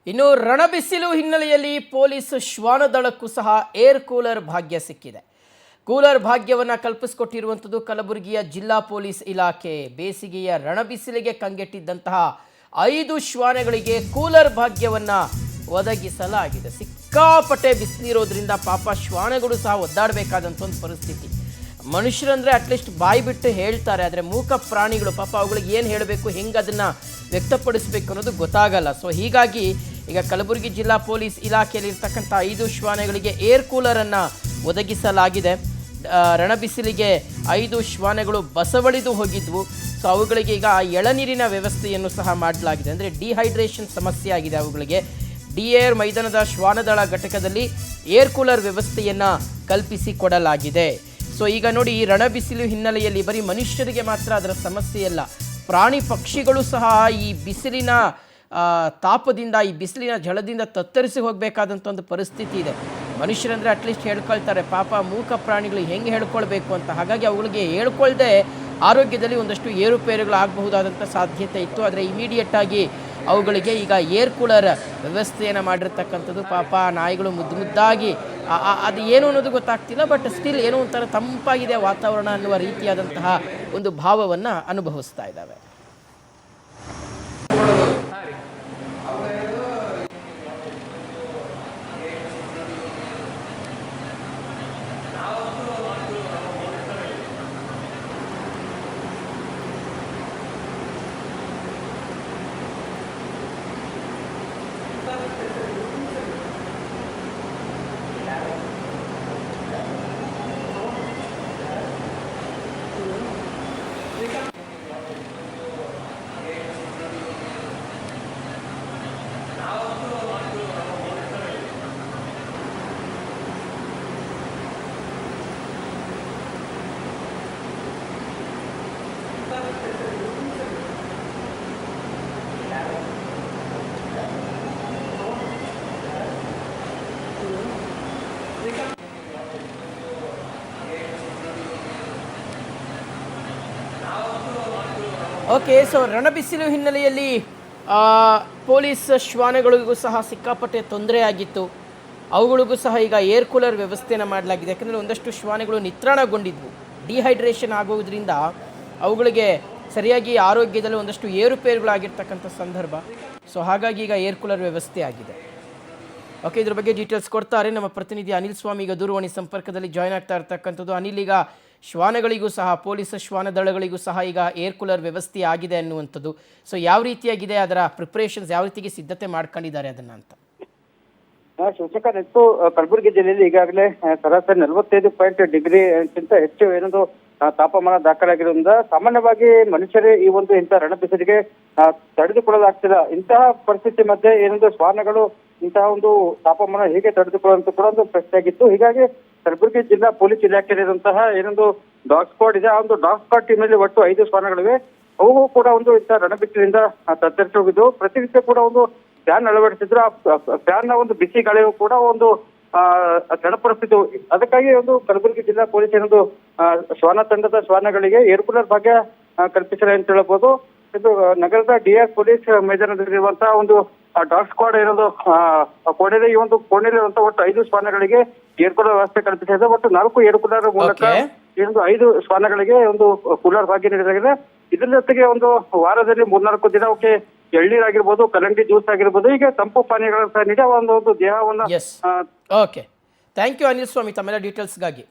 ಇನ್ನು ರಣಬಿಸಿಲು ಹಿನ್ನೆಲೆಯಲ್ಲಿ ಪೊಲೀಸ್ ಶ್ವಾನದಳಕ್ಕೂ ಸಹ ಏರ್ ಕೂಲರ್ ಭಾಗ್ಯ ಸಿಕ್ಕಿದೆ. ಕೂಲರ್ ಭಾಗ್ಯವನ್ನು ಕಲ್ಪಿಸಿಕೊಟ್ಟಿರುವಂಥದ್ದು ಕಲಬುರಗಿಯ ಜಿಲ್ಲಾ ಪೊಲೀಸ್ ಇಲಾಖೆ. ಬೇಸಿಗೆಯ ರಣಬಿಸಿಲಿಗೆ ಕಂಗೆಟ್ಟಿದ್ದಂತಹ 5 ಶ್ವಾನಗಳಿಗೆ ಕೂಲರ್ ಭಾಗ್ಯವನ್ನು ಒದಗಿಸಲಾಗಿದೆ. ಸಿಕ್ಕಾಪಟ್ಟೆ ಬಿಸಿಲಿರೋದ್ರಿಂದ ಪಾಪ ಶ್ವಾನಗಳು ಸಹ ಒದ್ದಾಡಬೇಕಾದಂಥ ಒಂದು ಪರಿಸ್ಥಿತಿ. ಮನುಷ್ಯರಂದರೆ ಅಟ್ಲೀಸ್ಟ್ ಬಾಯಿ ಬಿಟ್ಟು ಹೇಳ್ತಾರೆ, ಆದರೆ ಮೂಕ ಪ್ರಾಣಿಗಳು ಪಾಪ ಅವುಗಳಿಗೆ ಏನು ಹೇಳಬೇಕು, ಹೆಂಗೆ ಅದನ್ನು ವ್ಯಕ್ತಪಡಿಸಬೇಕು ಅನ್ನೋದು ಗೊತ್ತಾಗಲ್ಲ. ಸೊ ಹೀಗಾಗಿ ಈಗ ಕಲಬುರಗಿ ಜಿಲ್ಲಾ ಪೊಲೀಸ್ ಇಲಾಖೆಯಲ್ಲಿ ಇರ್ತಕ್ಕಂಥ 5 ಶ್ವಾನಗಳಿಗೆ ಏರ್ ಕೂಲರನ್ನು ಒದಗಿಸಲಾಗಿದೆ. ರಣಬಿಸಿಲಿಗೆ 5 ಶ್ವಾನಗಳು ಬಸವಳಿದು ಹೋಗಿದ್ವು. ಸೊ ಅವುಗಳಿಗೆ ಈಗ ಎಳನೀರಿನ ವ್ಯವಸ್ಥೆಯನ್ನು ಸಹ ಮಾಡಲಾಗಿದೆ. ಅಂದರೆ ಡಿಹೈಡ್ರೇಷನ್ ಸಮಸ್ಯೆ ಆಗಿದೆ ಅವುಗಳಿಗೆ. ಡಿಎಆರ್ ಮೈದಾನದ ಶ್ವಾನದಳ ಘಟಕದಲ್ಲಿ ಏರ್ ಕೂಲರ್ ವ್ಯವಸ್ಥೆಯನ್ನು ಕಲ್ಪಿಸಿಕೊಡಲಾಗಿದೆ. ಸೊ ಈಗ ನೋಡಿ, ಈ ರಣಬಿಸಿಲು ಹಿನ್ನೆಲೆಯಲ್ಲಿ ಬರೀ ಮನುಷ್ಯರಿಗೆ ಮಾತ್ರ ಅದರ ಸಮಸ್ಯೆ ಇಲ್ಲ, ಪ್ರಾಣಿ ಪಕ್ಷಿಗಳು ಸಹ ಈ ಬಿಸಿಲಿನ ತಾಪದಿಂದ, ಈ ಬಿಸಿಲಿನ ಝಳದಿಂದ ತತ್ತರಿಸಿ ಹೋಗಬೇಕಾದಂಥ ಒಂದು ಪರಿಸ್ಥಿತಿ ಇದೆ. ಮನುಷ್ಯರಂದರೆ ಅಟ್ಲೀಸ್ಟ್ ಹೇಳ್ಕೊಳ್ತಾರೆ, ಪಾಪ ಮೂಕ ಪ್ರಾಣಿಗಳು ಹೆಂಗೆ ಹೇಳ್ಕೊಳ್ಬೇಕು ಅಂತ. ಹಾಗಾಗಿ ಅವುಗಳಿಗೆ ಹೇಳ್ಕೊಳ್ದೆ ಆರೋಗ್ಯದಲ್ಲಿ ಒಂದಷ್ಟು ಏರುಪೇರುಗಳಾಗಬಹುದಾದಂಥ ಸಾಧ್ಯತೆ ಇತ್ತು. ಆದರೆ ಇಮಿಡಿಯೇಟಾಗಿ ಅವುಗಳಿಗೆ ಈಗ ಏರ್ ಕೂಲರ್ ವ್ಯವಸ್ಥೆಯನ್ನು ಮಾಡಿರ್ತಕ್ಕಂಥದ್ದು. ಪಾಪ ನಾಯಿಗಳು ಮುದ್ದಾಗಿ ಅದು ಏನು ಅನ್ನೋದು ಗೊತ್ತಾಗ್ತಿಲ್ಲ, ಬಟ್ ಸ್ಟಿಲ್ ಏನೋ ಒಂಥರ ತಂಪಾಗಿದೆ ವಾತಾವರಣ ಅನ್ನುವ ರೀತಿಯಾದಂತಹ ಒಂದು ಭಾವವನ್ನು ಅನುಭವಿಸ್ತಾ ಇದ್ದಾವೆ. ಓಕೆ, ಸೊ ರಣಬಿಸಿಲು ಹಿನ್ನೆಲೆಯಲ್ಲಿ ಪೊಲೀಸ್ ಶ್ವಾನಗಳಿಗೂ ಸಹ ಸಿಕ್ಕಾಪಟ್ಟೆ ತೊಂದರೆ ಆಗಿತ್ತು. ಅವುಗಳಿಗೂ ಸಹ ಈಗ ಏರ್ ಕೂಲರ್ ವ್ಯವಸ್ಥೆಯನ್ನು ಮಾಡಲಾಗಿದೆ. ಯಾಕಂದರೆ ಒಂದಷ್ಟು ಶ್ವಾನಗಳು ನಿತ್ರಾಣಗೊಂಡಿದ್ವು. ಡಿಹೈಡ್ರೇಷನ್ ಆಗೋದ್ರಿಂದ ಅವುಗಳಿಗೆ ಸರಿಯಾಗಿ ಆರೋಗ್ಯದಲ್ಲಿ ಒಂದಷ್ಟು ಏರುಪೇರುಗಳಾಗಿರ್ತಕ್ಕಂಥ ಸಂದರ್ಭ. ಸೊ ಹಾಗಾಗಿ ಈಗ ಏರ್ ಕೂಲರ್ ವ್ಯವಸ್ಥೆ ಆಗಿದೆ. ಓಕೆ, ಇದ್ರ ಬಗ್ಗೆ ಡೀಟೇಲ್ಸ್ ಕೊಡ್ತಾರೆ ನಮ್ಮ ಪ್ರತಿನಿಧಿ ಅನಿಲ್ ಸ್ವಾಮಿ. ಈಗ ದೂರವಾಣಿ ಸಂಪರ್ಕದಲ್ಲಿ ಜಾಯ್ನ್ ಆಗ್ತಾ ಇರ್ತಕ್ಕಂಥದ್ದು. ಅನಿಲ್, ಈಗ ಶ್ವಾನಗಳಿಗೂ ಸಹ, ಪೊಲೀಸ್ ಶ್ವಾನ ದಳಗಳಿಗೂ ಸಹ ಈಗ ಏರ್ ಕೂಲರ್ ವ್ಯವಸ್ಥೆ ಆಗಿದೆ ಅನ್ನುವಂಥದ್ದು. ಸೊ ಯಾವ ರೀತಿಯಾಗಿದೆ, ಅದರ ಪ್ರಿಪ್ರೇಷನ್ಸ್ ಯಾವ ರೀತಿಗೆ ಸಿದ್ಧತೆ ಮಾಡ್ಕೊಂಡಿದ್ದಾರೆ ಅದನ್ನು ಅಂತ? ಶಿವಶಂಕರ್, ನೆಟ್ಟು ಕಲಬುರಗಿ ಜಿಲ್ಲೆಯಲ್ಲಿ ಈಗಾಗಲೇ ಸರಾಸರಿ 45 ಡಿಗ್ರಿಗಿಂತ ಹೆಚ್ಚು ಏನೊಂದು ತಾಪಮಾನ ದಾಖಲಾಗಿರೋದ್ರಿಂದ ಸಾಮಾನ್ಯವಾಗಿ ಮನುಷ್ಯರೇ ಈ ಒಂದು ಇಂತಹ ರಣಬಿಸಿಲಿಗೆ ತಡೆದುಕೊಳ್ಳಲಾಗ್ತಿಲ್ಲ. ಇಂತಹ ಪರಿಸ್ಥಿತಿ ಮಧ್ಯೆ ಏನೊಂದು ಶ್ವಾನಗಳು ಇಂತಹ ಒಂದು ತಾಪಮಾನ ಹೇಗೆ ತಡೆದುಕೊಳ್ಳುವಂತ ಕೂಡ ಒಂದು ಪ್ರಶ್ನೆ ಆಗಿತ್ತು. ಹೀಗಾಗಿ ಕಲಬುರಗಿ ಜಿಲ್ಲಾ ಪೊಲೀಸ್ ಇಲಾಖೆಯಲ್ಲಿರುವಂತಹ ಏನೊಂದು ಡಾಗ್ ಸ್ಕ್ವಾಡ್ ಇದೆ, ಆ ಒಂದು ಡಾಗ್ ಸ್ಕ್ವಾಡ್ ಟೀಮ್ ಅಲ್ಲಿ ಒಟ್ಟು 5 ಶ್ವಾನಗಳಿವೆ. ಅವು ಕೂಡ ಒಂದು ಇಂತಹ ರಣಬಿಸಿಲಿಂದ ತತ್ತರಿಸಿ ಹೋಗಿದ್ದು. ಪ್ರತಿನಿತ್ಯ ಕೂಡ ಒಂದು ಫ್ಯಾನ್ ಅಳವಡಿಸಿದ್ರು. ಆ ಫ್ಯಾನ್ ನ ಒಂದು ಬಿಸಿ ಗಾಳಿಯು ಕೂಡ ಒಂದು ಚಡಪಡಿಸಿತು. ಅದಕ್ಕಾಗಿ ಒಂದು ಕಲಬುರಗಿ ಜಿಲ್ಲಾ ಪೊಲೀಸ್ ಏನೊಂದು ಶ್ವಾನ ತಂಡದ ಶ್ವಾನಗಳಿಗೆ ಏರ್ ಕೂಲರ್ ಭಾಗ್ಯ ಕಲ್ಪಿಸಿದೆ ಅಂತ ಹೇಳ್ಬೋದು. ಇದು ನಗರದ ಡಿಆರ್ ಪೊಲೀಸ್ ಮೈದಾನದಲ್ಲಿರುವಂತಹ ಒಂದು ಡಾಗ್ ಸ್ಕ್ವಾಡ್ ಏನೊಂದು ಕೋಣೆಯಲ್ಲಿ, ಈ ಒಂದು ಕೋಣೆಯಲ್ಲಿರುವಂತಹ ಒಟ್ಟು 5 ಶ್ವಾನಗಳಿಗೆ ಏರ್ ಕೂಲರ್ ವ್ಯವಸ್ಥೆ ಕಲ್ಪಿಸಿದೆ. ಒಟ್ಟು 4 ಏರ್ ಕೂಲರ್ ಮೂಲಕ ಏನೊಂದು 5 ಶ್ವಾನಗಳಿಗೆ ಒಂದು ಕೂಲರ್ ಭಾಗ್ಯ ನೀಡಲಾಗಿದೆ. ಇದರ ಜೊತೆಗೆ ಒಂದು ವಾರದಲ್ಲಿ 3-4 ದಿನ ಅವಕ್ಕೆ ಎಳ್ನೀರಾಗಿರ್ಬೋದು, ಕಲ್ಲಂಗಡಿ ಜ್ಯೂಸ್ ಆಗಿರ್ಬೋದು, ಈಗ ತಂಪು ಪಾನೀಯಗಳನ್ನು ಸಹ ನೀಡಿ ಒಂದು ದೇಹವನ್ನು. ಓಕೆ, ಥ್ಯಾಂಕ್ ಯು ಅನಿಲ್ ಸ್ವಾಮಿ ತಮ್ಮೆಲ್ಲ ಡೀಟೇಲ್ಸ್ಗಾಗಿ.